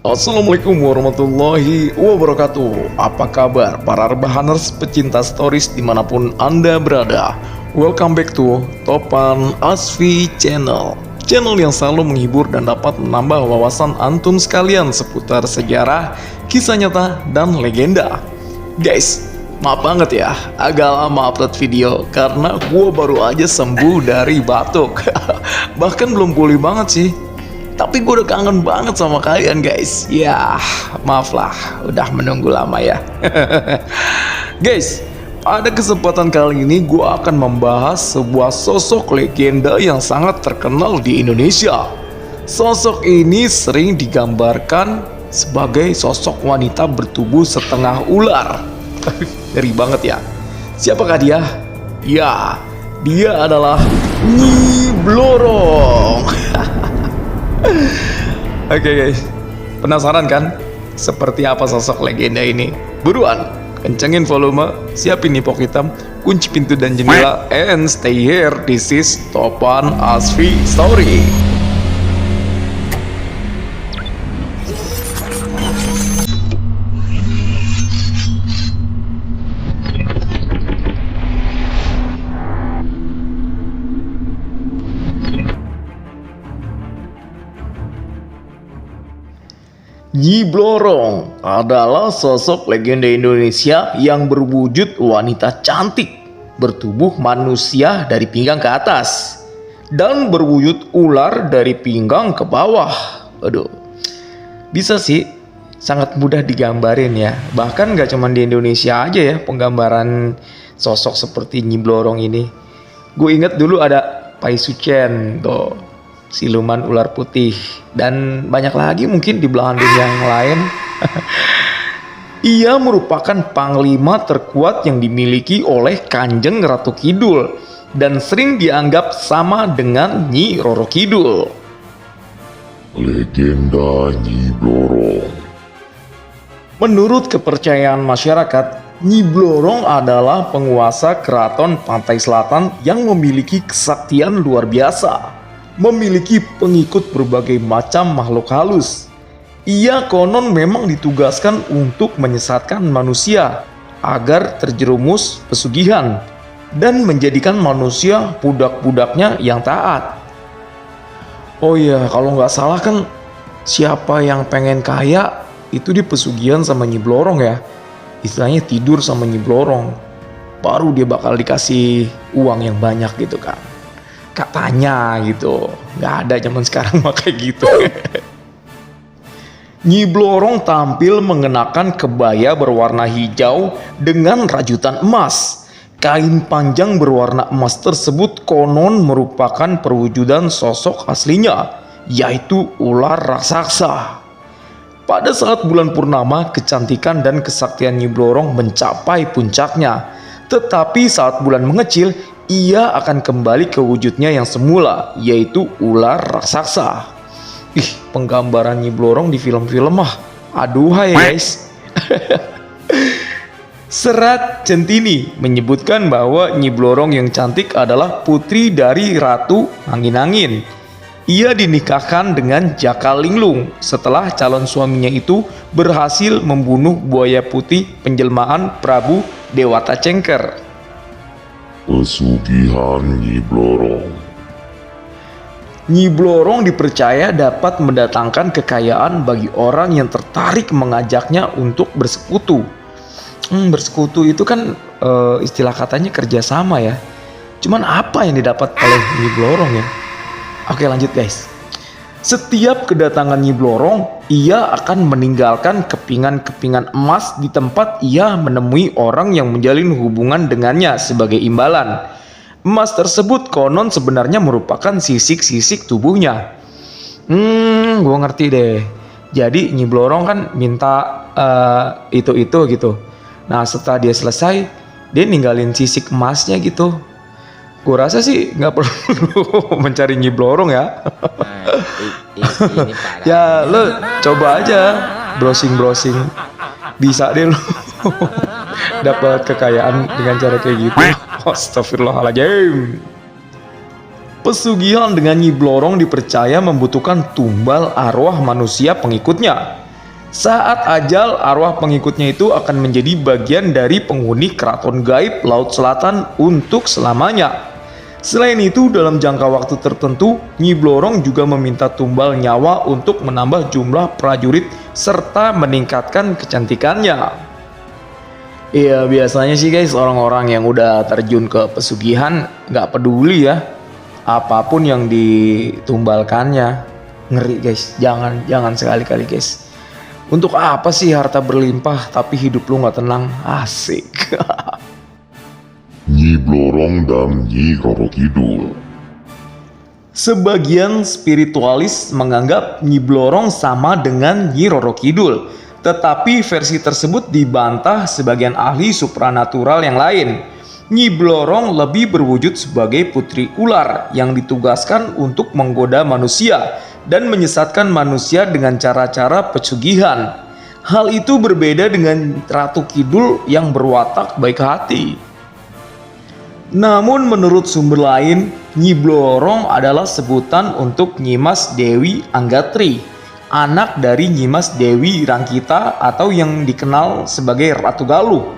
Assalamualaikum warahmatullahi wabarakatuh. Apa kabar para rebahaners pecinta stories dimanapun Anda berada? Welcome back to Topan Asfi Channel, channel yang selalu menghibur dan dapat menambah wawasan antum sekalian seputar sejarah, kisah nyata, dan legenda. Guys, maaf banget ya, agak lama upload video karena gue baru aja sembuh dari batuk. Bahkan belum pulih banget sih. Tapi gue udah kangen banget sama kalian guys. Ya, maaf lah, udah menunggu lama ya. Guys, pada kesempatan kali ini gue akan membahas sebuah sosok legenda yang sangat terkenal di Indonesia. Sosok ini sering digambarkan sebagai sosok wanita bertubuh setengah ular. Ngeri banget ya. Siapakah dia? Ya, dia adalah Nyi Blorong. Oke guys, penasaran kan seperti apa sosok legenda ini? Buruan, kencengin volume, siapin nipok hitam, kunci pintu dan jendela, and stay here. This is Topan Asfi Story. Nyi Blorong adalah sosok legenda Indonesia yang berwujud wanita cantik, bertubuh manusia dari pinggang ke atas, dan berwujud ular dari pinggang ke bawah. Aduh, bisa sih sangat mudah digambarin ya. Bahkan gak cuma di Indonesia aja ya penggambaran sosok seperti Nyi Blorong ini. Gue inget dulu ada Pai Sucen tuh, siluman ular putih, dan banyak lagi mungkin di belahan dunia yang lain. Ia merupakan panglima terkuat yang dimiliki oleh Kanjeng Ratu Kidul dan sering dianggap sama dengan Nyi Roro Kidul. Legenda Nyi Blorong. Menurut kepercayaan masyarakat, Nyi Blorong adalah penguasa keraton Pantai Selatan yang memiliki kesaktian luar biasa. Memiliki pengikut berbagai macam makhluk halus. Ia konon memang ditugaskan untuk menyesatkan manusia agar terjerumus pesugihan dan menjadikan manusia budak-budaknya yang taat. Oh iya, kalau nggak salah kan siapa yang pengen kaya itu di pesugihan sama Nyi Blorong ya. Istilahnya tidur sama Nyi Blorong, baru dia bakal dikasih uang yang banyak gitu kan. Katanya gitu, nggak ada zaman sekarang mah kayak gitu. Nyi Blorong tampil mengenakan kebaya berwarna hijau dengan rajutan emas. Kain panjang berwarna emas tersebut konon merupakan perwujudan sosok aslinya, yaitu ular raksasa. Pada saat bulan purnama, kecantikan dan kesaktian Nyi Blorong mencapai puncaknya. Tetapi saat bulan mengecil, ia akan kembali ke wujudnya yang semula, yaitu ular raksasa. Ih, penggambaran Nyi Blorong di film-film mah aduhai guys. Serat Centini menyebutkan bahwa Nyi Blorong yang cantik adalah putri dari Ratu Angin-Angin. Ia dinikahkan dengan Jaka Linglung setelah calon suaminya itu berhasil membunuh buaya putih penjelmaan Prabu Dewata Cengker. Pesugihan Nyi Blorong. Nyi Blorong dipercaya dapat mendatangkan kekayaan bagi orang yang tertarik mengajaknya untuk bersekutu. Bersekutu itu kan istilah katanya kerjasama ya. Cuman apa yang didapat oleh Nyi Blorong ya? Oke, lanjut guys. Setiap kedatangan Nyi Blorong, ia akan meninggalkan kepingan-kepingan emas di tempat ia menemui orang yang menjalin hubungan dengannya sebagai imbalan. Emas tersebut konon sebenarnya merupakan sisik-sisik tubuhnya. Gue ngerti deh. Jadi Nyi Blorong kan minta itu gitu. Nah setelah dia selesai, dia ninggalin sisik emasnya gitu. Gue rasa sih nggak perlu mencari Nyi Blorong ya. Ini Ya lo coba aja browsing bisa deh lo dapat kekayaan dengan cara kayak gitu. Astagfirullahaladzim. Pesugihan dengan Nyi Blorong dipercaya membutuhkan tumbal arwah manusia pengikutnya. Saat ajal, arwah pengikutnya itu akan menjadi bagian dari penghuni keraton gaib Laut Selatan untuk selamanya. Selain itu, dalam jangka waktu tertentu, Nyi Blorong juga meminta tumbal nyawa untuk menambah jumlah prajurit serta meningkatkan kecantikannya. Iya, biasanya sih guys, orang-orang yang udah terjun ke pesugihan nggak peduli ya apapun yang ditumbalkannya. Ngeri guys, jangan sekali-kali guys. Untuk apa sih harta berlimpah tapi hidup lu nggak tenang? Asik. Nyi Blorong dan Nyi Roro Kidul. Sebagian spiritualis menganggap Nyi Blorong sama dengan Nyi Roro Kidul, tetapi versi tersebut dibantah sebagian ahli supranatural yang lain. Nyi Blorong lebih berwujud sebagai putri ular yang ditugaskan untuk menggoda manusia dan menyesatkan manusia dengan cara-cara pesugihan. Hal itu berbeda dengan Ratu Kidul yang berwatak baik hati. Namun menurut sumber lain, Nyi Blorong adalah sebutan untuk Nyimas Dewi Anggatri, anak dari Nyimas Dewi Rangkita atau yang dikenal sebagai Ratu Galuh,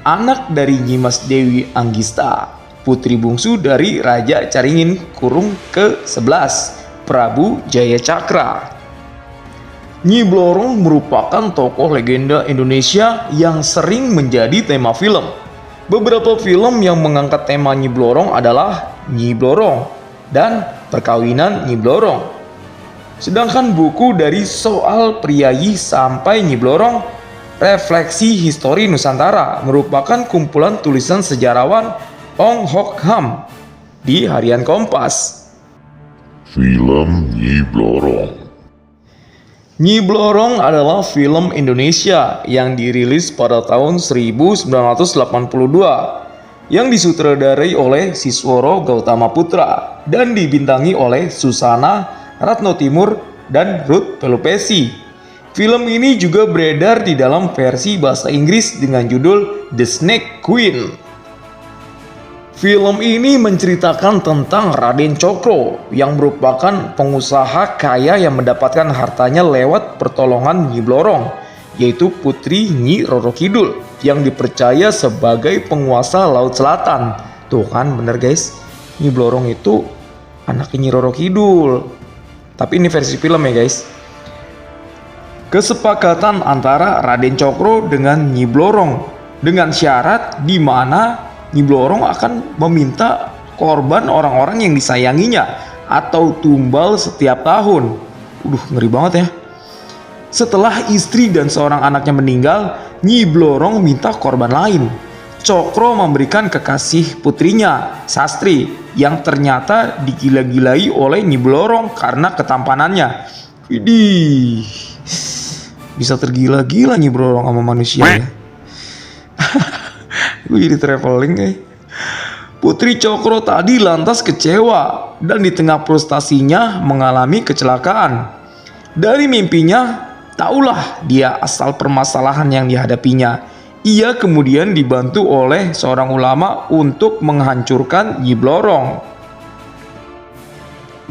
anak dari Nyimas Dewi Anggista, putri bungsu dari Raja Caringin Kurung ke-11, Prabu Jayacakra. Nyi Blorong merupakan tokoh legenda Indonesia yang sering menjadi tema film. Beberapa film yang mengangkat tema Nyi Blorong adalah Nyi Blorong dan Perkawinan Nyi Blorong. Sedangkan buku dari Soal Priyayi sampai Nyi Blorong, Refleksi Histori Nusantara merupakan kumpulan tulisan sejarawan Ong Hok Ham di Harian Kompas. Film Nyi Blorong. Nyi Blorong adalah film Indonesia yang dirilis pada tahun 1982 yang disutradarai oleh Sisworo Gautama Putra dan dibintangi oleh Susana, Ratno Timur, dan Ruth Pelupesi. Film ini juga beredar di dalam versi bahasa Inggris dengan judul The Snake Queen. Film ini menceritakan tentang Raden Cokro yang merupakan pengusaha kaya yang mendapatkan hartanya lewat pertolongan Nyi Blorong, yaitu putri Nyi Roro Kidul yang dipercaya sebagai penguasa Laut Selatan. Tuh kan bener guys, Nyi Blorong itu anaknya Nyi Roro Kidul. Tapi ini versi film ya guys. Kesepakatan antara Raden Cokro dengan Nyi Blorong dengan syarat di mana Nyi Blorong akan meminta korban orang-orang yang disayanginya atau tumbal setiap tahun. Ngeri banget ya. Setelah istri dan seorang anaknya meninggal, Nyi Blorong minta korban lain. Cokro memberikan kekasih putrinya, Sastri, yang ternyata digila-gilai oleh Nyi Blorong karena ketampanannya. Widih, bisa tergila-gila Nyi Blorong sama manusia ya. Gue jadi traveling Putri Cokro tadi lantas kecewa dan di tengah frustasinya mengalami kecelakaan. Dari mimpinya, taulah dia asal permasalahan yang dihadapinya. Ia kemudian dibantu oleh seorang ulama untuk menghancurkan Nyi Blorong.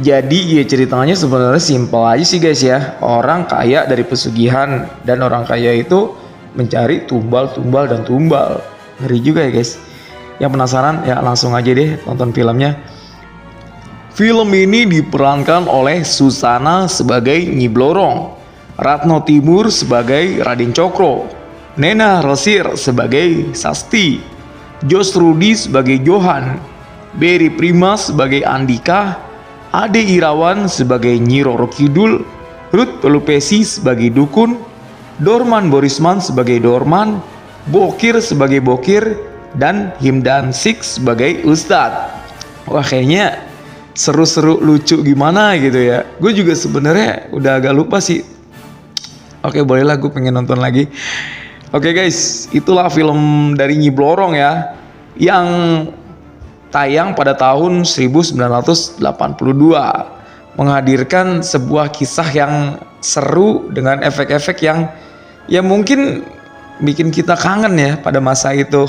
Jadi ya ceritanya sebenarnya simpel aja sih guys ya. Orang kaya dari pesugihan dan orang kaya itu mencari tumbal dan tumbal. Ngeri juga ya guys. Yang penasaran ya langsung aja deh tonton filmnya. Film ini diperankan oleh Susana sebagai Nyi Blorong, Ratno Timur sebagai Raden Cokro, Nena Rosir sebagai Sasti, Jos Rudi sebagai Johan, Berry Prima sebagai Andika, Ade Irawan sebagai Nyi Roro Kidul, Ruth Pelupesi sebagai Dukun, Dorman Borisman sebagai Dorman, Bokir sebagai Bokir, dan Himdan Sik sebagai Ustadz. Wah kayaknya seru-seru lucu gimana gitu ya. Gue juga sebenarnya udah agak lupa sih. Oke bolehlah gue pengen nonton lagi. Oke guys, itulah film dari Nyi Blorong ya, yang tayang pada tahun 1982, menghadirkan sebuah kisah yang seru dengan efek-efek yang ya mungkin bikin kita kangen ya pada masa itu.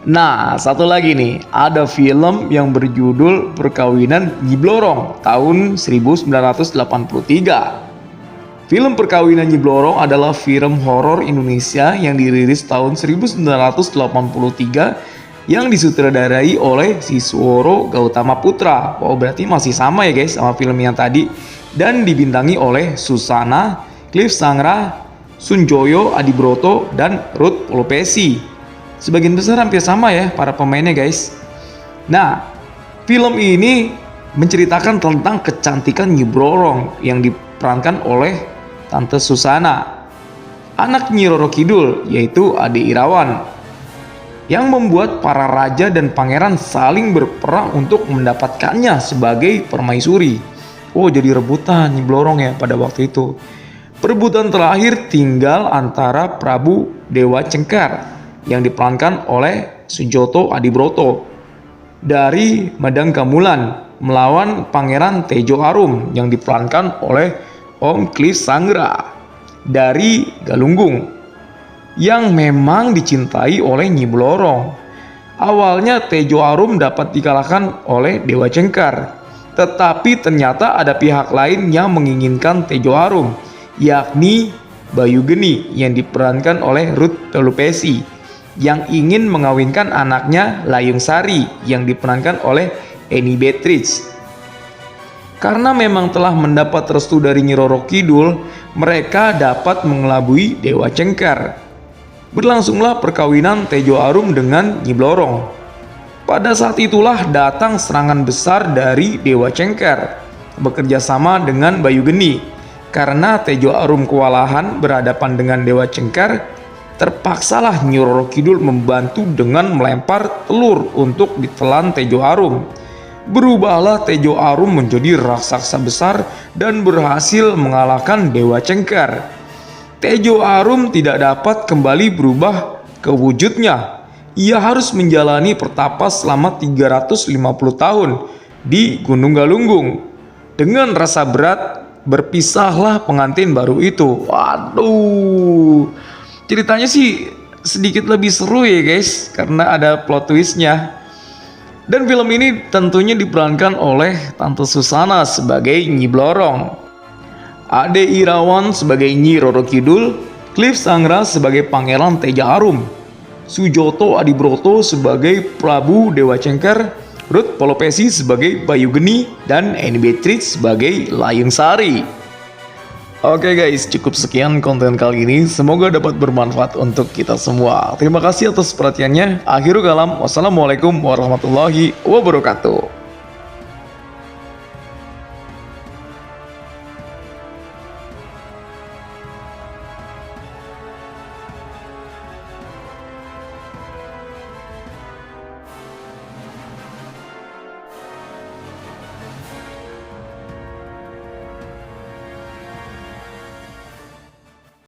Nah, satu lagi nih, ada film yang berjudul Perkawinan Nyi Blorong tahun 1983. Film Perkawinan Nyi Blorong adalah film horor Indonesia yang dirilis tahun 1983 yang disutradarai oleh Sisworo Gautama Putra. Oh, berarti masih sama ya guys sama film yang tadi. Dan dibintangi oleh Susana, Cliff Sangra, Sunjoyo Adibroto, dan Ruth Polopesi. Sebagian besar hampir sama ya para pemainnya guys. Nah, film ini menceritakan tentang kecantikan Nyi Blorong yang diperankan oleh Tante Susana, anak Nyi Roro Kidul, yaitu Ade Irawan, yang membuat para raja dan pangeran saling berperang untuk mendapatkannya sebagai permaisuri. Oh, jadi rebutan Nyi Blorong ya pada waktu itu. Perebutan terakhir tinggal antara Prabu Dewa Cengkar yang diperankan oleh Sujoto Adibroto dari Madang Kamulan melawan Pangeran Tejo Arum yang diperankan oleh Om Cliff Sangra dari Galunggung yang memang dicintai oleh Nyi Blorong. Awalnya Tejo Arum dapat dikalahkan oleh Dewa Cengkar, tetapi ternyata ada pihak lain yang menginginkan Tejo Arum, yakni Bayu Geni yang diperankan oleh Ruth Polopesi yang ingin mengawinkan anaknya Layung Sari yang diperankan oleh Eni Beatrice. Karena memang telah mendapat restu dari Nyi Roro Kidul, mereka dapat mengelabui Dewa Cengkar. Berlangsunglah perkawinan Tejo Arum dengan Nyi Blorong. Pada saat itulah datang serangan besar dari Dewa Cengkar bekerja sama dengan Bayu Geni. Karena Tejo Arum kewalahan berhadapan dengan Dewa Cengkar, terpaksalah Nyi Roro Kidul membantu dengan melempar telur untuk ditelan Tejo Arum. Berubahlah Tejo Arum menjadi raksasa besar dan berhasil mengalahkan Dewa Cengkar. Tejo Arum tidak dapat kembali berubah ke wujudnya. Ia harus menjalani pertapa selama 350 tahun di Gunung Galunggung. Dengan rasa berat, berpisahlah pengantin baru itu. Waduh, ceritanya sih sedikit lebih seru ya guys, karena ada plot twistnya. Dan film ini tentunya diperankan oleh Tante Susana sebagai Nyi Blorong, Ade Irawan sebagai Nyi Roro Kidul, Cliff Sangra sebagai Pangeran Tejo Arum, Sujoto Adibroto sebagai Prabu Dewa Cengkar, Ruth Polopesi sebagai Bayu Geni, dan Eni Beatrice sebagai Layung Sari. Oke guys, cukup sekian konten kali ini. Semoga dapat bermanfaat untuk kita semua. Terima kasih atas perhatiannya. Akhirul kalam, wassalamualaikum warahmatullahi wabarakatuh.